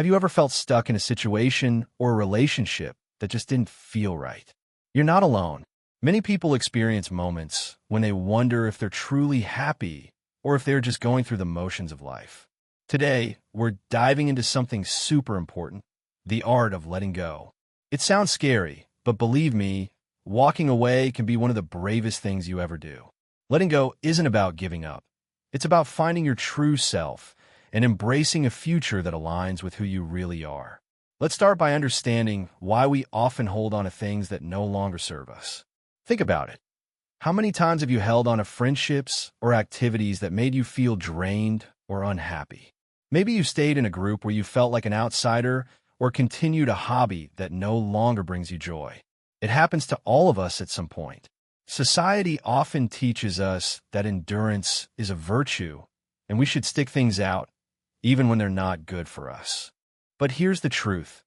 Have you ever felt stuck in a situation or a relationship that just didn't feel right? You're not alone. Many people experience moments when they wonder if they're truly happy or if they're just going through the motions of life. Today, we're diving into something super important, the art of letting go. It sounds scary, but believe me, walking away can be one of the bravest things you ever do. Letting go isn't about giving up. It's about finding your true self and embracing a future that aligns with who you really are. Let's start by understanding why we often hold on to things that no longer serve us. Think about it. How many times have you held on to friendships or activities that made you feel drained or unhappy? Maybe you stayed in a group where you felt like an outsider or continued a hobby that no longer brings you joy. It happens to all of us at some point. Society often teaches us that endurance is a virtue and we should stick things out even when they're not good for us. But here's the truth.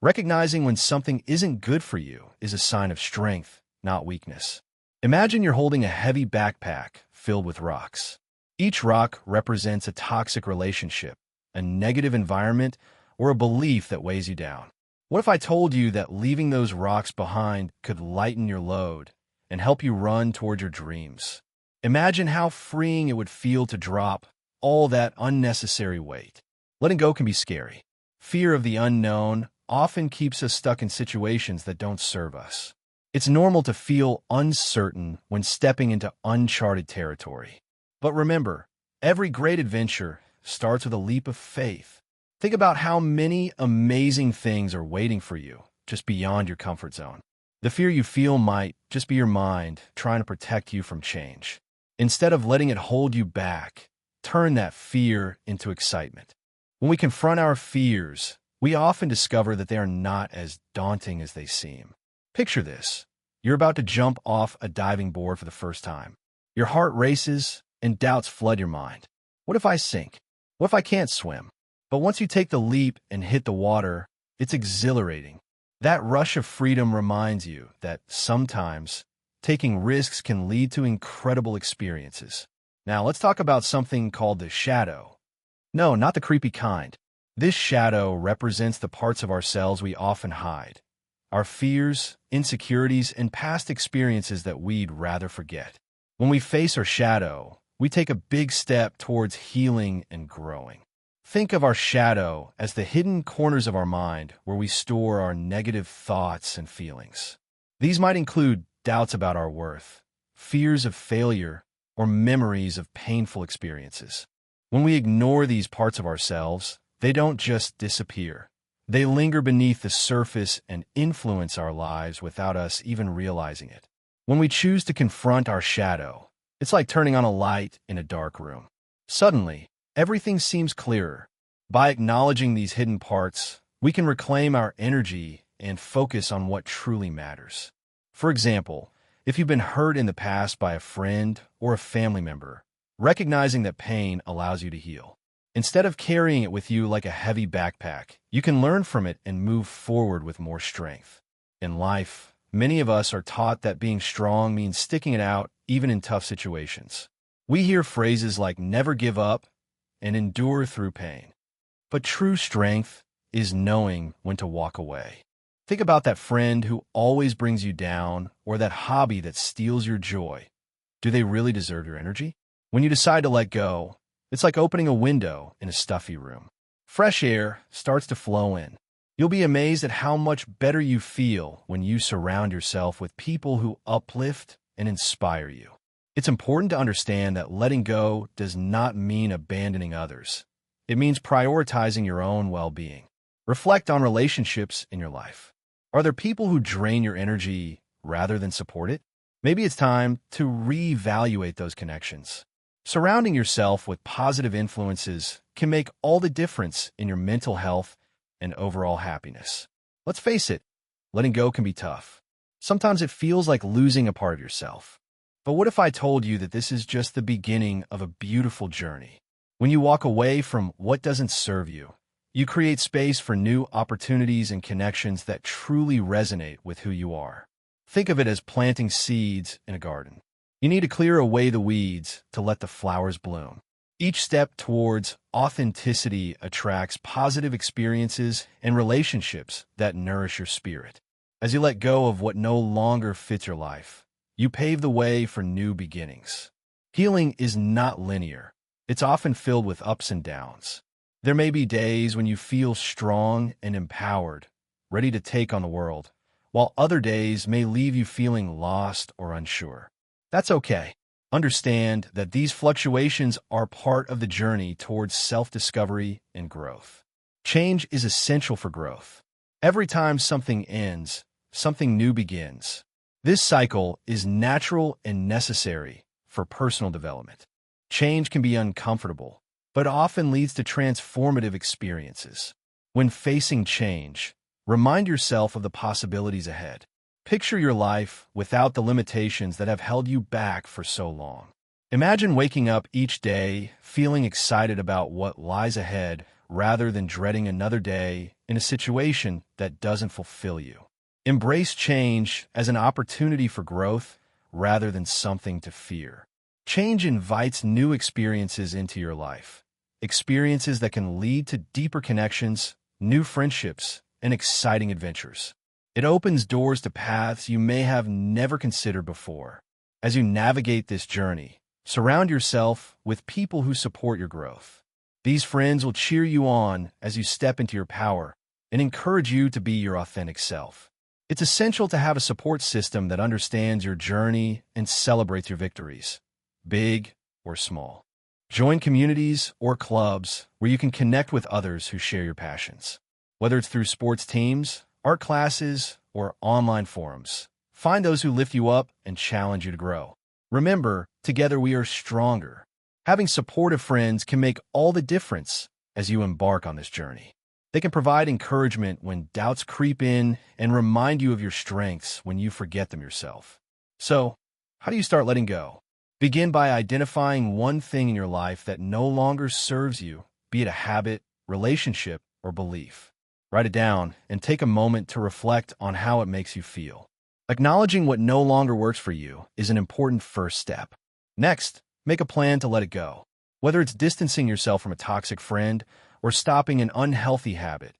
Recognizing when something isn't good for you is a sign of strength, not weakness. Imagine you're holding a heavy backpack filled with rocks. Each rock represents a toxic relationship, a negative environment, or a belief that weighs you down. What if I told you that leaving those rocks behind could lighten your load and help you run toward your dreams? Imagine how freeing it would feel to drop all that unnecessary weight. Letting go can be scary. Fear of the unknown often keeps us stuck in situations that don't serve us. It's normal to feel uncertain when stepping into uncharted territory. But remember, every great adventure starts with a leap of faith. Think about how many amazing things are waiting for you just beyond your comfort zone. The fear you feel might just be your mind trying to protect you from change. Instead of letting it hold you back, turn that fear into excitement. When we confront our fears, we often discover that they are not as daunting as they seem. Picture this. You're about to jump off a diving board for the first time. Your heart races and doubts flood your mind. What if I sink? What if I can't swim? But once you take the leap and hit the water, it's exhilarating. That rush of freedom reminds you that sometimes taking risks can lead to incredible experiences. Now, let's talk about something called the shadow. No, not the creepy kind. This shadow represents the parts of ourselves we often hide. Our fears, insecurities, and past experiences that we'd rather forget. When we face our shadow, we take a big step towards healing and growing. Think of our shadow as the hidden corners of our mind where we store our negative thoughts and feelings. These might include doubts about our worth, fears of failure, or memories of painful experiences. When we ignore these parts of ourselves, they don't just disappear. They linger beneath the surface and influence our lives without us even realizing it. When we choose to confront our shadow, it's like turning on a light in a dark room. Suddenly, everything seems clearer. By acknowledging these hidden parts, we can reclaim our energy and focus on what truly matters. For example, if you've been hurt in the past by a friend or a family member, recognizing that pain allows you to heal. Instead of carrying it with you like a heavy backpack, you can learn from it and move forward with more strength. In life, many of us are taught that being strong means sticking it out even in tough situations. We hear phrases like never give up and endure through pain. But true strength is knowing when to walk away. Think about that friend who always brings you down or that hobby that steals your joy. Do they really deserve your energy? When you decide to let go, it's like opening a window in a stuffy room. Fresh air starts to flow in. You'll be amazed at how much better you feel when you surround yourself with people who uplift and inspire you. It's important to understand that letting go does not mean abandoning others. It means prioritizing your own well-being. Reflect on relationships in your life. Are there people who drain your energy rather than support it? Maybe it's time to reevaluate those connections. Surrounding yourself with positive influences can make all the difference in your mental health and overall happiness. Let's face it, letting go can be tough. Sometimes it feels like losing a part of yourself. But what if I told you that this is just the beginning of a beautiful journey? When you walk away from what doesn't serve you, you create space for new opportunities and connections that truly resonate with who you are. Think of it as planting seeds in a garden. You need to clear away the weeds to let the flowers bloom. Each step towards authenticity attracts positive experiences and relationships that nourish your spirit. As you let go of what no longer fits your life, you pave the way for new beginnings. Healing is not linear. It's often filled with ups and downs. There may be days when you feel strong and empowered, ready to take on the world, while other days may leave you feeling lost or unsure. That's okay. Understand that these fluctuations are part of the journey towards self-discovery and growth. Change is essential for growth. Every time something ends, something new begins. This cycle is natural and necessary for personal development. Change can be uncomfortable, but often leads to transformative experiences. When facing change, remind yourself of the possibilities ahead. Picture your life without the limitations that have held you back for so long. Imagine waking up each day feeling excited about what lies ahead rather than dreading another day in a situation that doesn't fulfill you. Embrace change as an opportunity for growth rather than something to fear. Change invites new experiences into your life, experiences that can lead to deeper connections, new friendships, and exciting adventures. It opens doors to paths you may have never considered before. As you navigate this journey, surround yourself with people who support your growth. These friends will cheer you on as you step into your power and encourage you to be your authentic self. It's essential to have a support system that understands your journey and celebrates your victories, big or small. Join communities or clubs where you can connect with others who share your passions. Whether it's through sports teams, art classes, or online forums, find those who lift you up and challenge you to grow. Remember, together we are stronger. Having supportive friends can make all the difference as you embark on this journey. They can provide encouragement when doubts creep in and remind you of your strengths when you forget them yourself. So, how do you start letting go? Begin by identifying one thing in your life that no longer serves you, be it a habit, relationship, or belief. Write it down and take a moment to reflect on how it makes you feel. Acknowledging what no longer works for you is an important first step. Next, make a plan to let it go. Whether it's distancing yourself from a toxic friend or stopping an unhealthy habit,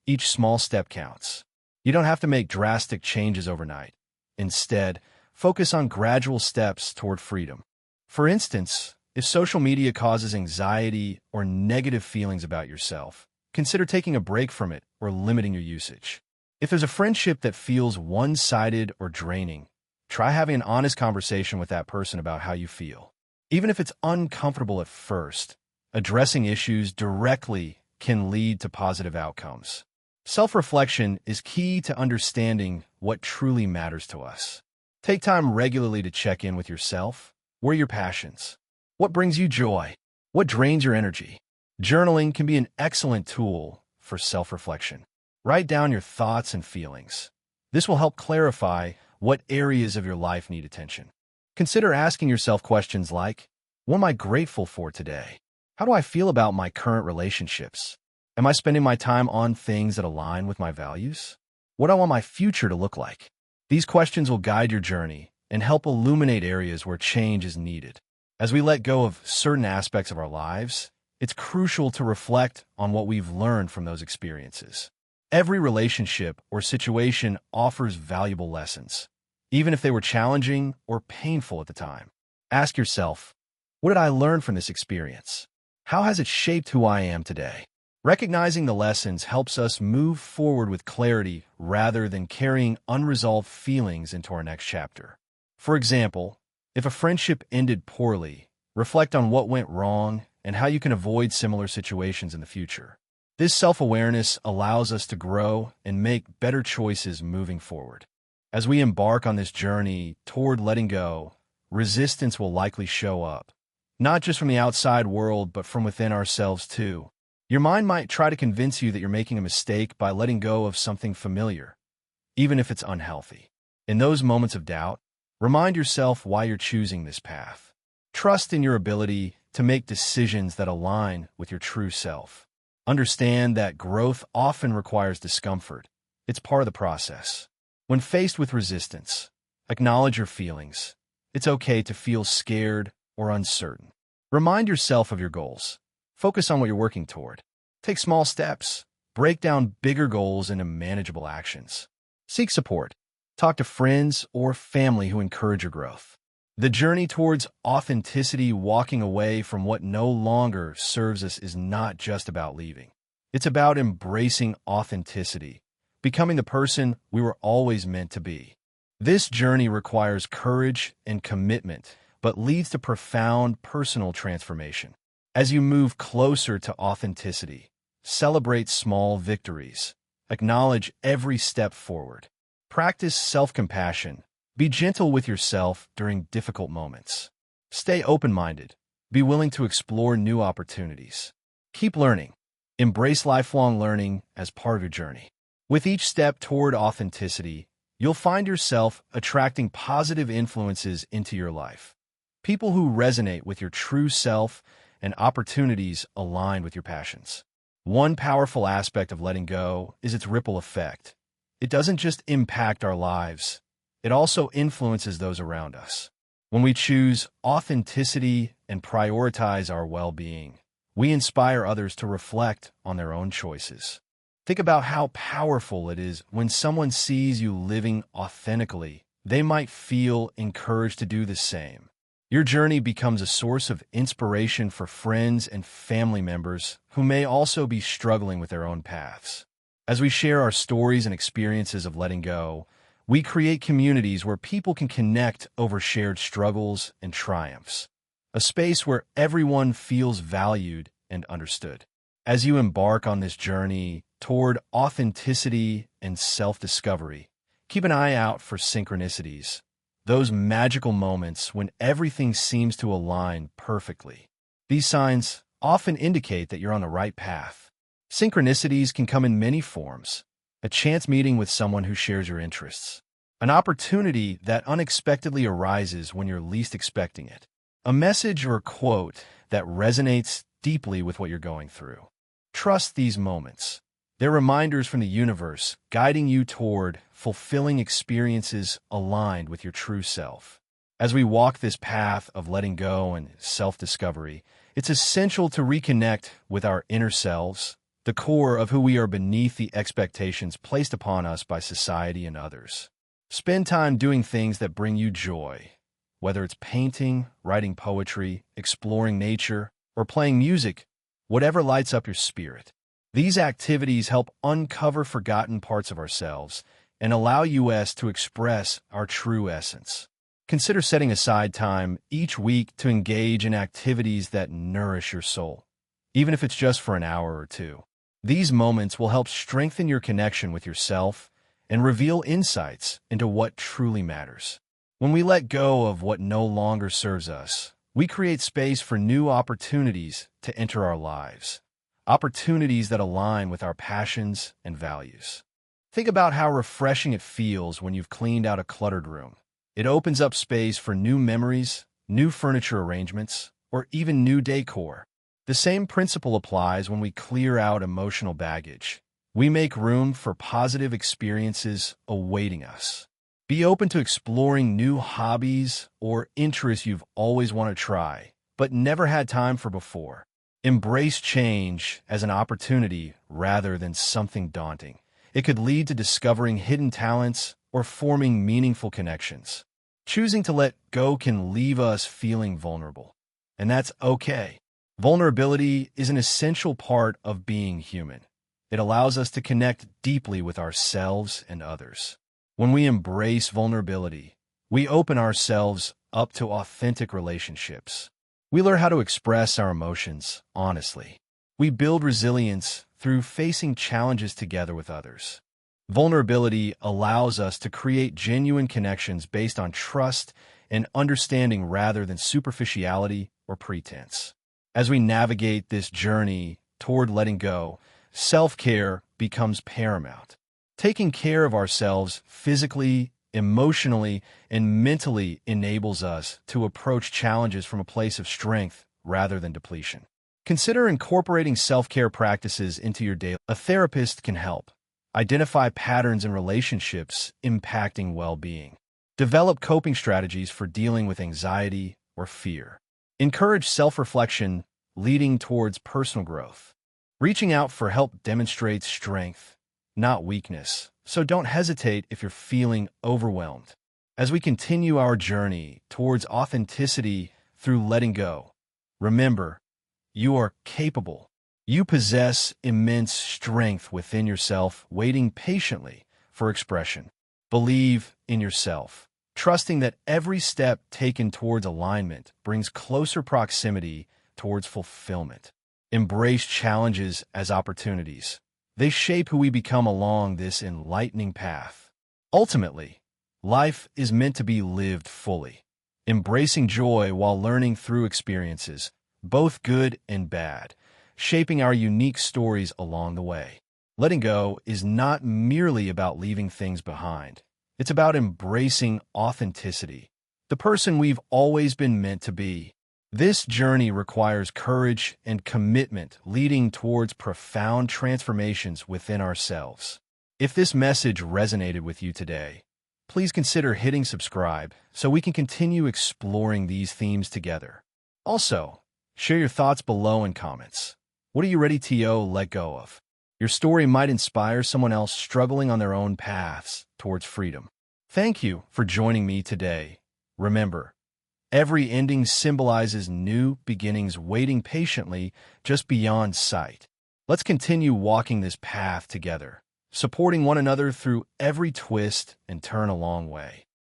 each small step counts. You don't have to make drastic changes overnight. Instead, focus on gradual steps toward freedom. For instance, if social media causes anxiety or negative feelings about yourself, consider taking a break from it or limiting your usage. If there's a friendship that feels one-sided or draining, try having an honest conversation with that person about how you feel. Even if it's uncomfortable at first, addressing issues directly can lead to positive outcomes. Self-reflection is key to understanding what truly matters to us. Take time regularly to check in with yourself. What are your passions? What brings you joy? What drains your energy? Journaling can be an excellent tool for self-reflection. Write down your thoughts and feelings. This will help clarify what areas of your life need attention. Consider asking yourself questions like, what am I grateful for today? How do I feel about my current relationships? Am I spending my time on things that align with my values? What do I want my future to look like? These questions will guide your journey and help illuminate areas where change is needed. As we let go of certain aspects of our lives, it's crucial to reflect on what we've learned from those experiences. Every relationship or situation offers valuable lessons, even if they were challenging or painful at the time. Ask yourself, what did I learn from this experience? How has it shaped who I am today? Recognizing the lessons helps us move forward with clarity rather than carrying unresolved feelings into our next chapter. For example, if a friendship ended poorly, reflect on what went wrong and how you can avoid similar situations in the future. This self-awareness allows us to grow and make better choices moving forward. As we embark on this journey toward letting go, resistance will likely show up, not just from the outside world, but from within ourselves too. Your mind might try to convince you that you're making a mistake by letting go of something familiar, even if it's unhealthy. In those moments of doubt, remind yourself why you're choosing this path. Trust in your ability to make decisions that align with your true self. Understand that growth often requires discomfort. It's part of the process. When faced with resistance, acknowledge your feelings. It's okay to feel scared or uncertain. Remind yourself of your goals. Focus on what you're working toward. Take small steps. Break down bigger goals into manageable actions. Seek support. Talk to friends or family who encourage your growth. The journey towards authenticity, walking away from what no longer serves us, is not just about leaving. It's about embracing authenticity, becoming the person we were always meant to be. This journey requires courage and commitment, but leads to profound personal transformation. As you move closer to authenticity, celebrate small victories. Acknowledge every step forward. Practice self-compassion. Be gentle with yourself during difficult moments. Stay open-minded. Be willing to explore new opportunities. Keep learning. Embrace lifelong learning as part of your journey. With each step toward authenticity, you'll find yourself attracting positive influences into your life. People who resonate with your true self and opportunities aligned with your passions. One powerful aspect of letting go is its ripple effect. It doesn't just impact our lives, it also influences those around us. When we choose authenticity and prioritize our well-being, we inspire others to reflect on their own choices. Think about how powerful it is when someone sees you living authentically. They might feel encouraged to do the same. Your journey becomes a source of inspiration for friends and family members who may also be struggling with their own paths. As we share our stories and experiences of letting go, we create communities where people can connect over shared struggles and triumphs, a space where everyone feels valued and understood. As you embark on this journey toward authenticity and self-discovery, keep an eye out for synchronicities, those magical moments when everything seems to align perfectly. These signs often indicate that you're on the right path. Synchronicities can come in many forms: a chance meeting with someone who shares your interests, an opportunity that unexpectedly arises when you're least expecting it, a message or a quote that resonates deeply with what you're going through. Trust these moments. They're reminders from the universe guiding you toward fulfilling experiences aligned with your true self. As we walk this path of letting go and self-discovery, it's essential to reconnect with our inner selves, the core of who we are beneath the expectations placed upon us by society and others. Spend time doing things that bring you joy, whether it's painting, writing poetry, exploring nature, or playing music, whatever lights up your spirit. These activities help uncover forgotten parts of ourselves and allow us to express our true essence. Consider setting aside time each week to engage in activities that nourish your soul, even if it's just for an hour or two. These moments will help strengthen your connection with yourself and reveal insights into what truly matters. When we let go of what no longer serves us, we create space for new opportunities to enter our lives, opportunities that align with our passions and values. Think about how refreshing it feels when you've cleaned out a cluttered room. It opens up space for new memories, new furniture arrangements, or even new decor. The same principle applies when we clear out emotional baggage. We make room for positive experiences awaiting us. Be open to exploring new hobbies or interests you've always wanted to try, but never had time for before. Embrace change as an opportunity rather than something daunting. It could lead to discovering hidden talents or forming meaningful connections. Choosing to let go can leave us feeling vulnerable, and that's okay. Vulnerability is an essential part of being human. It allows us to connect deeply with ourselves and others. When we embrace vulnerability, we open ourselves up to authentic relationships. We learn how to express our emotions honestly. We build resilience through facing challenges together with others. Vulnerability allows us to create genuine connections based on trust and understanding rather than superficiality or pretense. As we navigate this journey toward letting go, self-care becomes paramount. Taking care of ourselves physically, emotionally, and mentally enables us to approach challenges from a place of strength rather than depletion. Consider incorporating self-care practices into your daily. A therapist can help identify patterns in relationships impacting well-being. Develop coping strategies for dealing with anxiety or fear. Encourage self-reflection, leading towards personal growth. Reaching out for help demonstrates strength, not weakness, so don't hesitate if you're feeling overwhelmed. As we continue our journey towards authenticity through letting go, remember, you are capable. You possess immense strength within yourself, waiting patiently for expression. Believe in yourself, trusting that every step taken towards alignment brings closer proximity towards fulfillment. Embrace challenges as opportunities. They shape who we become along this enlightening path. Ultimately, life is meant to be lived fully, embracing joy while learning through experiences, both good and bad, shaping our unique stories along the way. Letting go is not merely about leaving things behind. It's about embracing authenticity, the person we've always been meant to be. This journey requires courage and commitment, leading towards profound transformations within ourselves. If this message resonated with you today, please consider hitting subscribe so we can continue exploring these themes together. Also, share your thoughts below in comments. What are you ready to let go of? Your story might inspire someone else struggling on their own paths towards freedom. Thank you for joining me today. Remember, every ending symbolizes new beginnings waiting patiently just beyond sight. Let's continue walking this path together, supporting one another through every twist and turn along way.